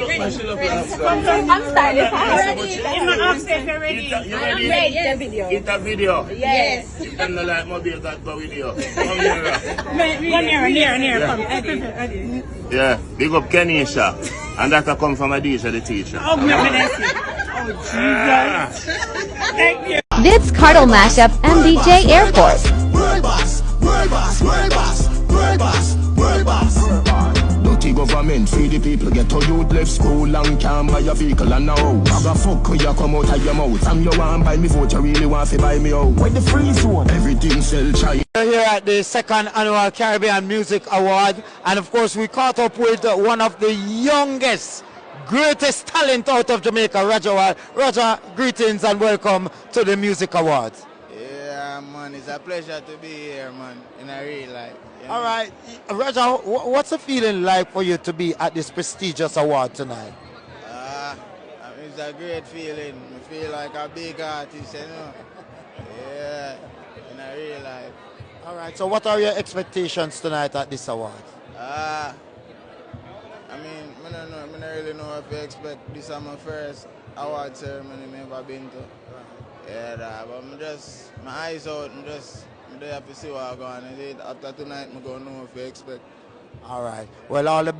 ready. I'm stylish. ready. In my upstairs, you're ready. I'm ready. Yes. Video. It's a video. Yes. You can like mobile that go video. Come here. Near. Come. Yeah, big up Kenisha. And that come from Adisha, the teacher. Oh, Jesus. Thank you. Vybz Kartel mashup MDJ Airport. World boss. Dirty government, free the people. Get to youth left school and can't buy a vehicle and now. Bag a fuck when you come out of your mouth. And you want buy me vote, you really want to buy me out. With the free zone, everything sell chai. We're here at the second annual Caribbean Music Award, and of course we caught up with one of the youngest, greatest talent out of Jamaica, Roger. Roger, greetings and welcome to the Music Awards. Yeah, man, it's a pleasure to be here, man, in a real life. All right, Roger, what's the feeling like for you to be at this prestigious award tonight? It's a great feeling. I feel like a big artist, you know. Yeah, in a real life. All right, so what are your expectations tonight at this award? I don't know. I don't really know if I expect this is my first award ceremony I've ever been to. Yeah, but my eyes out, I'm there to see what I'm going to do. After tonight, I'm going to know if I expect. All right, well, all the